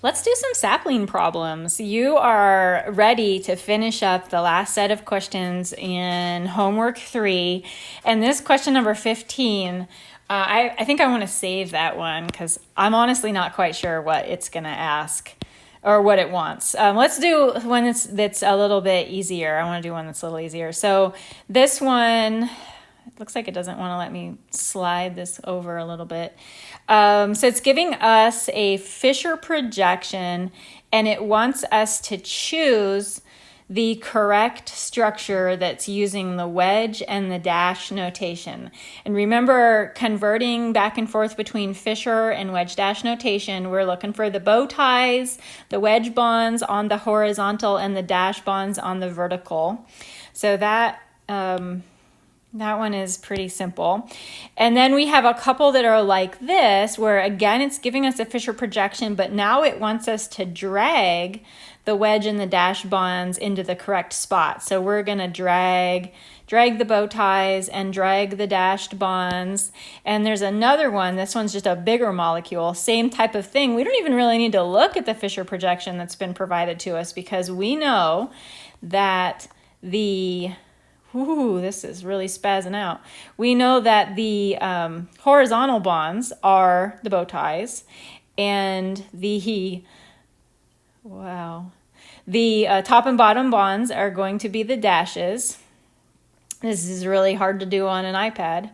Let's do some sapling problems. You are ready to finish up the last set of questions in homework 3. And this question number 15, I think I want to save that one because I'm honestly not quite sure what it's going to ask or what it wants. Let's do one that's a little bit easier. I want to do one that's a little easier. So this one, it looks like it doesn't want to let me slide this over a little bit. So it's giving us a Fisher projection, and it wants us to choose the correct structure that's using the wedge and the dash notation. And remember, converting back and forth between Fisher and wedge dash notation, we're looking for the bow ties, the wedge bonds on the horizontal, and the dash bonds on the vertical. So that one is pretty simple. And then we have a couple that are like this, where again, it's giving us a Fisher projection, but now it wants us to drag the wedge and the dash bonds into the correct spot. So we're gonna drag the bow ties and drag the dashed bonds. And there's another one, this one's just a bigger molecule, same type of thing. We don't even really need to look at the Fisher projection that's been provided to us because we know that this is really spazzing out. We know that the horizontal bonds are the bow ties, and the top and bottom bonds are going to be the dashes. This is really hard to do on an iPad.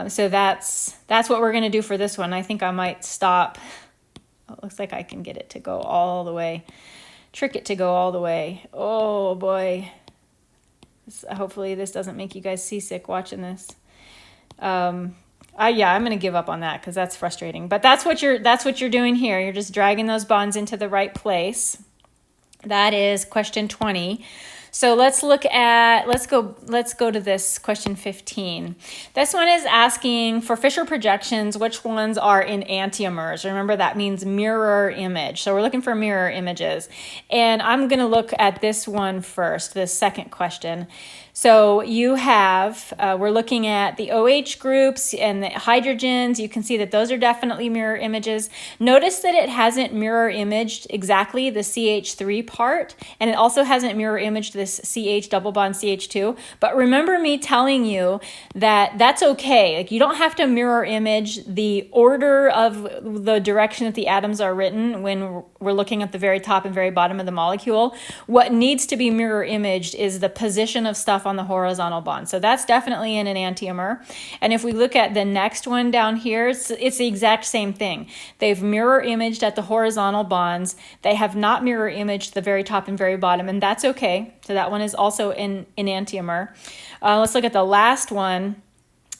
So that's what we're going to do for this one. I think I might stop. Oh, it looks like I can get it to go all the way. Trick it to go all the way. Oh boy. Hopefully this doesn't make you guys seasick watching this. I'm going to give up on that because that's frustrating. But that's what you're doing here. You're just dragging those bonds into the right place. That is question 20. So let's go to this question 15. This one is asking for Fisher projections, which ones are enantiomers. Remember, that means mirror image. So we're looking for mirror images. And I'm going to look at this one first, this second question. So you have, we're looking at the OH groups and the hydrogens. You can see that those are definitely mirror images. Notice that it hasn't mirror imaged exactly the CH3 part, and it also hasn't mirror imaged this CH double bond CH2. But remember me telling you that that's okay. Like, you don't have to mirror image the order of the direction that the atoms are written when we're looking at the very top and very bottom of the molecule. What needs to be mirror imaged is the position of stuff on the horizontal bond. So that's definitely an enantiomer. And if we look at the next one down here, it's the exact same thing. They've mirror imaged at the horizontal bonds. They have not mirror imaged the very top and very bottom, and that's okay. So that one is also an enantiomer. Let's look at the last one.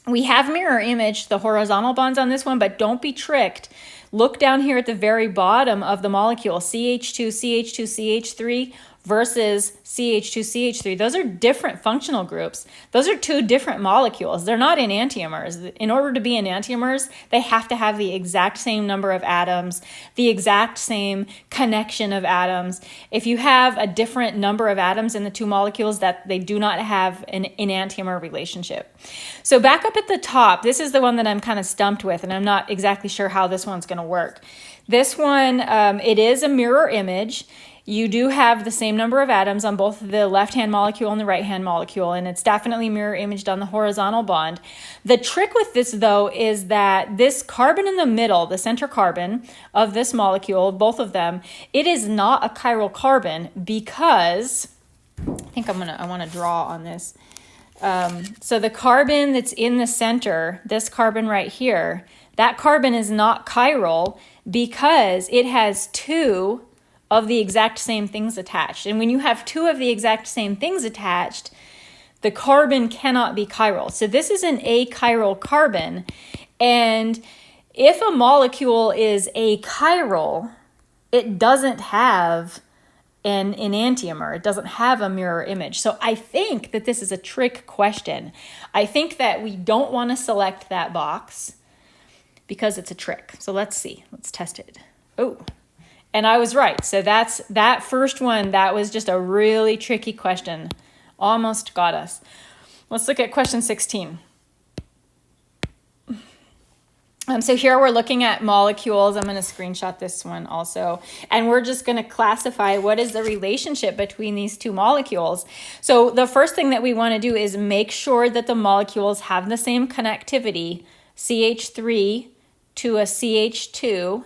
We have mirror imaged the horizontal bonds on this one, but don't be tricked. Look down here at the very bottom of the molecule, CH2, CH2, CH3 versus CH2, CH3. Those are different functional groups. Those are two different molecules. They're not enantiomers. In order to be enantiomers, they have to have the exact same number of atoms, the exact same connection of atoms. If you have a different number of atoms in the two molecules, that they do not have an enantiomer relationship. So back up at the top, this is the one that I'm kind of stumped with, and I'm not exactly sure how this one's going to work. This one, it is a mirror image. You do have the same number of atoms on both the left-hand molecule and the right-hand molecule, and it's definitely mirror imaged on the horizontal bond. The trick with this, though, is that this carbon in the middle, the center carbon of this molecule, both of them, it is not a chiral carbon because, I think I want to draw on this. So the carbon that's in the center, this carbon right here, that carbon is not chiral because it has two of the exact same things attached. And when you have two of the exact same things attached, the carbon cannot be chiral. So this is an achiral carbon. And if a molecule is achiral, it doesn't have an enantiomer. It doesn't have a mirror image. So I think that this is a trick question. I think that we don't want to select that box because it's a trick. So let's see. Let's test it. Oh. And I was right. So that first one, that was just a really tricky question. Almost got us. Let's look at question 16. So here we're looking at molecules. I'm going to screenshot this one also. And we're just going to classify what is the relationship between these two molecules. So the first thing that we want to do is make sure that the molecules have the same connectivity, CH3 to a CH2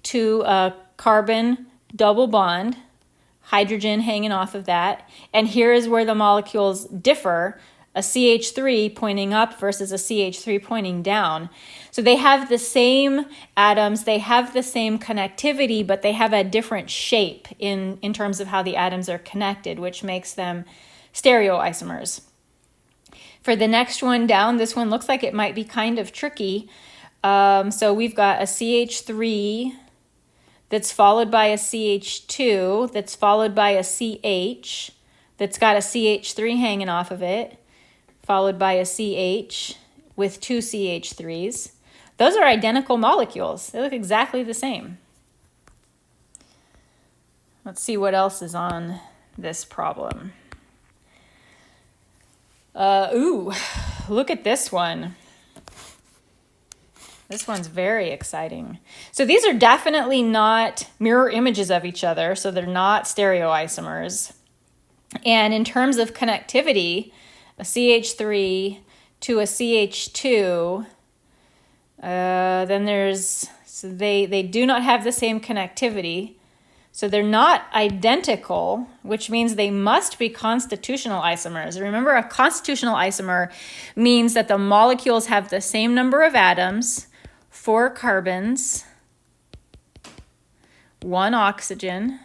to a carbon double bond, hydrogen hanging off of that. And here is where the molecules differ, a CH3 pointing up versus a CH3 pointing down. So they have the same atoms, they have the same connectivity, but they have a different shape in terms of how the atoms are connected, which makes them stereoisomers. For the next one down, this one looks like it might be kind of tricky. So we've got a CH3 that's followed by a CH2, that's followed by a CH, that's got a CH3 hanging off of it, followed by a CH with two CH3s. Those are identical molecules. They look exactly the same. Let's see what else is on this problem. Ooh, look at this one. This one's very exciting. So these are definitely not mirror images of each other, so they're not stereoisomers. And in terms of connectivity, a CH3 to a CH2, then there's, so they do not have the same connectivity. So they're not identical, which means they must be constitutional isomers. Remember, a constitutional isomer means that the molecules have the same number of atoms, 4 carbons, 1 oxygen,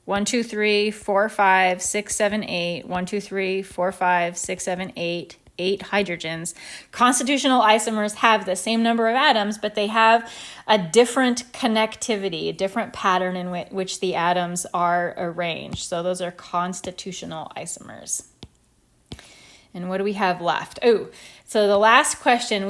1, 2, 3, 4, 5, 6, 7, 8, 1, 2, 3, 4, 5, 6, 7, 8, 8 hydrogens. Constitutional isomers have the same number of atoms, but they have a different connectivity, a different pattern in which the atoms are arranged. So those are constitutional isomers. And what do we have left? Oh, so the last question,